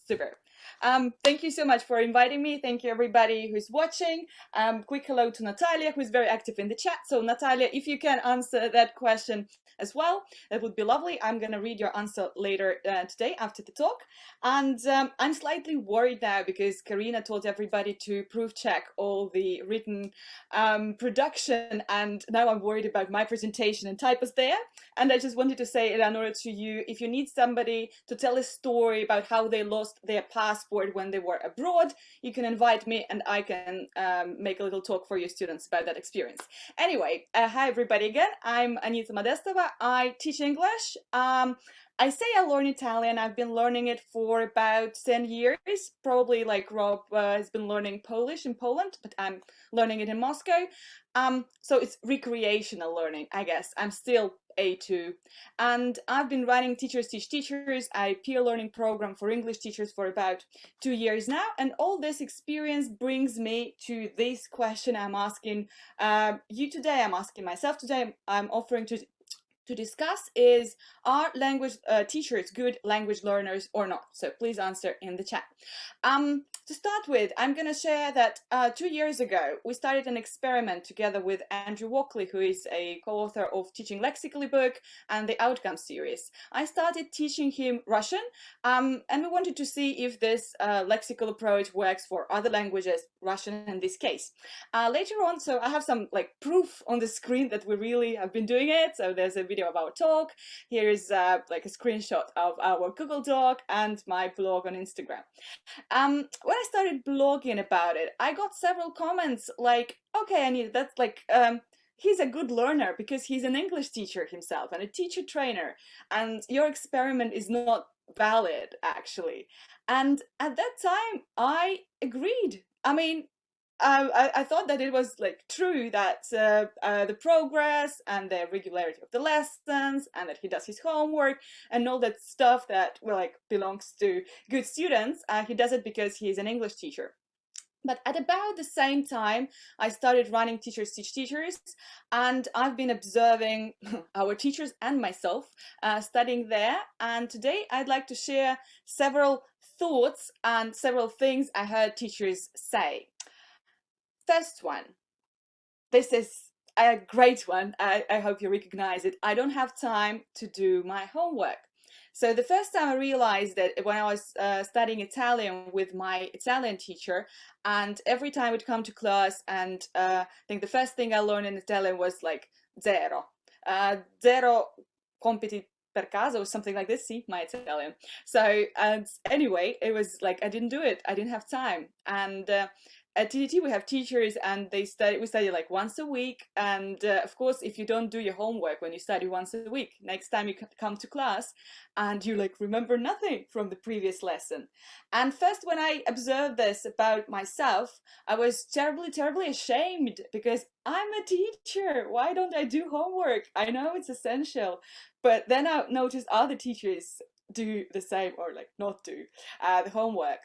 Super. Thank you so much for inviting me. Thank you, everybody who's watching. Quick hello to Natalia, who's very active in the chat. So, Natalia, if you can answer that question as well, that would be lovely. I'm going to read your answer later today after the talk. And I'm slightly worried now because Karina told everybody to proof check all the written production. And now I'm worried about my presentation and typos there. And I just wanted to say, Eleonora, to you, if you need somebody to tell a story about how they lost their passport when they were abroad, you can invite me and I can make a little talk for your students about that experience. Anyway, hi everybody again. I'm Anita Modestova. I teach English. I say I learn Italian. I've been learning it for about 10 years, probably like Rob has been learning Polish in Poland, but I'm learning it in Moscow. So it's recreational learning, I guess. I'm still A2. And I've been running Teachers Teach Teachers, a peer learning program for English teachers for about 2 years now. And all this experience brings me to this question I'm asking you today. I'm asking myself today. I'm offering to discuss is, are language teachers good language learners or not? So please answer in the chat. To start with, I'm going to share that 2 years ago, we started an experiment together with Andrew Walkley, who is a co-author of Teaching Lexically book and the Outcome series. I started teaching him Russian, and we wanted to see if this lexical approach works for other languages, Russian in this case. Later on, so I have some like proof on the screen that we really have been doing it. So there's a video of our talk. Here is like a screenshot of our Google Doc and my blog on Instagram. When I started blogging about it, I got several comments like, okay, Anita, that's like, he's a good learner because he's an English teacher himself and a teacher trainer, and your experiment is not valid, actually. And at that time, I agreed. I mean, I thought that it was like true that the progress and the regularity of the lessons and that he does his homework and all that stuff that well, like belongs to good students, he does it because he is an English teacher. But at about the same time, I started running Teachers Teach Teachers, and I've been observing our teachers and myself studying there. And today I'd like to share several thoughts and several things I heard teachers say. First one, this is a great one. I hope you recognize it. I don't have time to do my homework. So the first time I realized that when I was studying Italian with my Italian teacher, and every time we'd come to class, and I think the first thing I learned in Italian was like zero. Zero compiti per caso or something like this. See, my Italian. So, and anyway, it was like I didn't do it. I didn't have time. And at TDT we have teachers and we study like once a week, and of course if you don't do your homework when you study once a week, next time you come to class and you like remember nothing from the previous lesson. And first, when I observed this about myself, I was terribly ashamed because I'm a teacher. Why don't I do homework? I know it's essential. But then I noticed other teachers do the same or like not do the homework.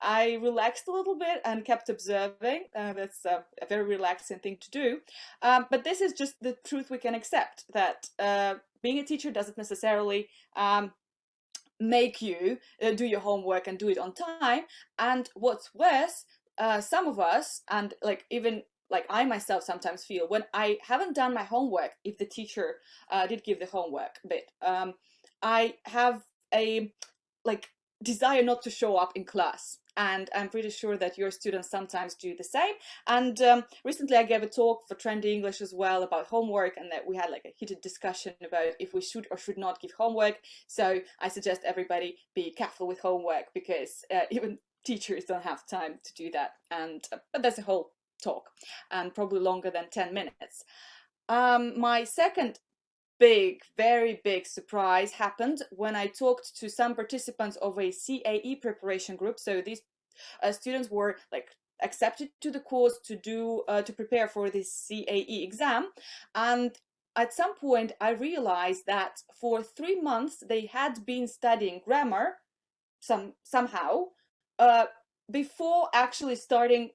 I relaxed a little bit and kept observing. That's a very relaxing thing to do. But this is just the truth we can accept, that being a teacher doesn't necessarily make you do your homework and do it on time. And what's worse, some of us, and like even like I myself sometimes feel when I haven't done my homework, if the teacher did give the homework bit, I have a like desire not to show up in class. And I'm pretty sure that your students sometimes do the same. And recently I gave a talk for Trendy English as well about homework, and that we had like a heated discussion about if we should or should not give homework. So I suggest everybody be careful with homework, because even teachers don't have time to do that. And but that's a whole talk, and probably longer than 10 minutes. My second very big surprise happened when I talked to some participants of a CAE preparation group. So these students were like accepted to the course to do to prepare for this CAE exam. And at some point I realized that for 3 months they had been studying grammar somehow before actually starting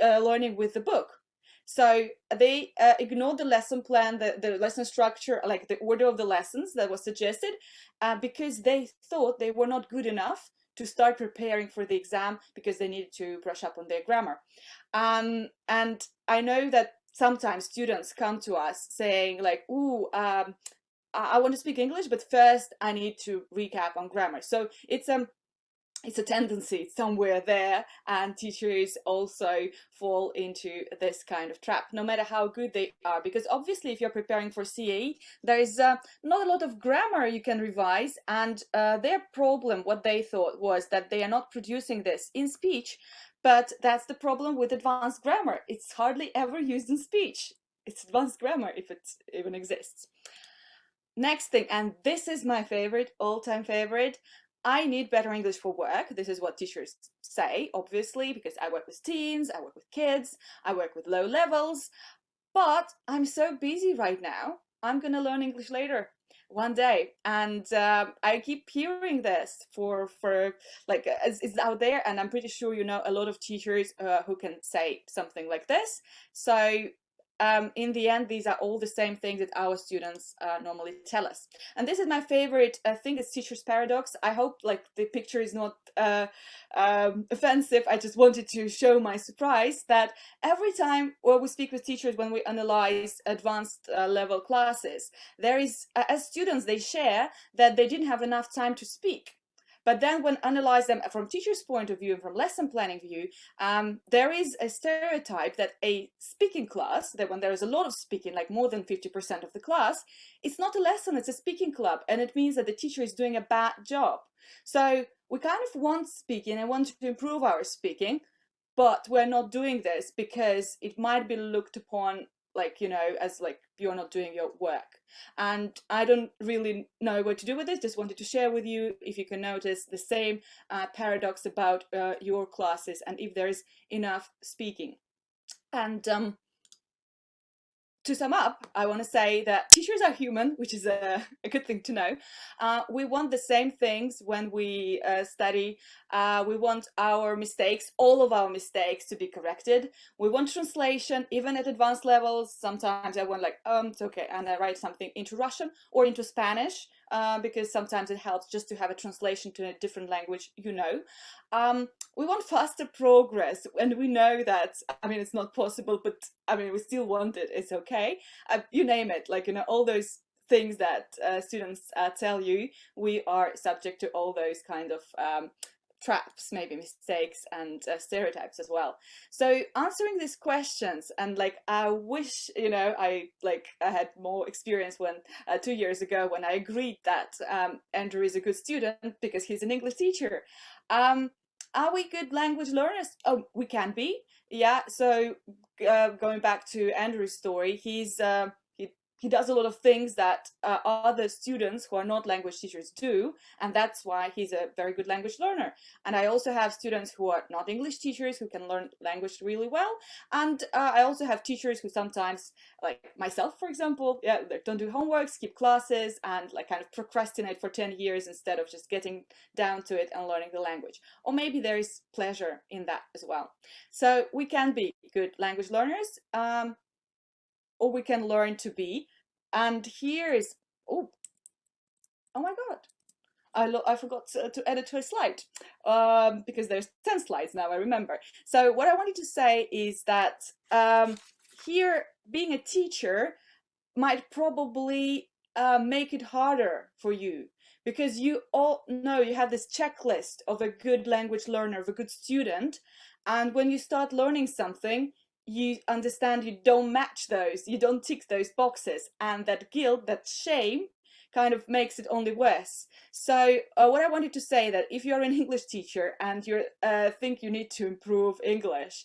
learning with the book. So they ignored the lesson plan, the lesson structure, like the order of the lessons that was suggested, because they thought they were not good enough to start preparing for the exam because they needed to brush up on their grammar. And I know that sometimes students come to us saying like, ooh, I want to speak English, but first I need to recap on grammar. So it's a tendency somewhere there, and teachers also fall into this kind of trap, no matter how good they are, because obviously if you're preparing for CAE, there is not a lot of grammar you can revise, and their problem, what they thought, was that they are not producing this in speech, but that's the problem with advanced grammar. It's hardly ever used in speech. It's advanced grammar if it even exists. Next thing, and this is my favorite, all-time favorite, I need better English for work. This is what teachers say, obviously, because I work with teens, I work with kids, I work with low levels, but I'm so busy right now. I'm gonna learn English later one day, and I keep hearing this for like it's out there, and I'm pretty sure you know a lot of teachers who can say something like this. So in the end, these are all the same things that our students normally tell us. And this is my favorite thing, is teacher's paradox. I hope like the picture is not offensive. I just wanted to show my surprise that every time we speak with teachers, when we analyze advanced level classes, there is, as students, they share that they didn't have enough time to speak. But then when analyze them from teacher's point of view and from lesson planning view, there is a stereotype that a speaking class, that when there is a lot of speaking, like more than 50% of the class, it's not a lesson, it's a speaking club. And it means that the teacher is doing a bad job. So we kind of want speaking and want to improve our speaking, but we're not doing this because it might be looked upon like, you know, as like you're not doing your work. And I don't really know what to do with this. Just wanted to share with you if you can notice the same paradox about your classes and if there is enough speaking. And to sum up, I want to say that teachers are human, which is a good thing to know. We want the same things when we study. We want our mistakes, all of our mistakes, to be corrected. We want translation, even at advanced levels. Sometimes I want like, it's okay, and I write something into Russian or into Spanish, because sometimes it helps just to have a translation to a different language, you know. We want faster progress, and we know that, I mean, it's not possible, but I mean, we still want it. It's okay. You name it, like, you know, all those things that students tell you, we are subject to all those kind of traps, maybe mistakes, and stereotypes as well. So answering these questions, and like, I wish, you know, I had more experience when 2 years ago, when I agreed that Andrew is a good student because he's an English teacher. Are we good language learners? Oh, we can be. Yeah. So going back to Andrew's story, he does a lot of things that other students who are not language teachers do, and that's why he's a very good language learner. And I also have students who are not English teachers who can learn language really well, and I also have teachers who sometimes, like myself, for example, yeah, they don't do homework, skip classes, and like kind of procrastinate for 10 years instead of just getting down to it and learning the language. Or maybe there is pleasure in that as well. So we can be good language learners, or we can learn to be. And here is, oh my God, I forgot to edit to a slide, because there's 10 slides now, I remember. So what I wanted to say is that here, being a teacher might probably make it harder for you, because you all know you have this checklist of a good language learner, of a good student, and when you start learning something, you understand you don't match those, you don't tick those boxes, and that guilt, that shame, kind of makes it only worse. So what I wanted to say, that if you're an English teacher and you think you need to improve English,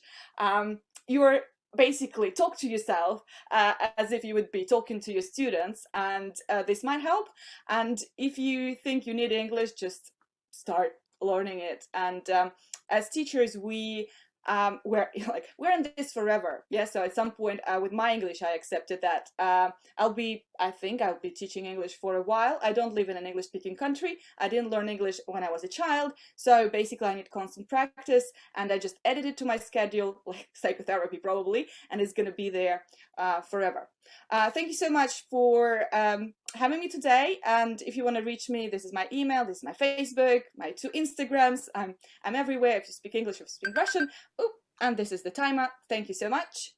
you're basically talk to yourself as if you would be talking to your students, and this might help. And if you think you need English, just start learning it. And as teachers, we're like, we're in this forever. Yeah, so at some point with my English, I accepted that I think I'll be teaching English for a while. I don't live in an English speaking country. I didn't learn English when I was a child, so basically I need constant practice, and I just added it to my schedule, like psychotherapy probably, and it's gonna be there forever. Thank you so much for having me today. And if you want to reach me, this is my email, this is my Facebook, my 2 Instagrams. I'm everywhere. If you speak English, if you speak Russian. Oh, and this is the timer. Thank you so much.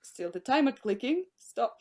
Still the timer clicking. Stop.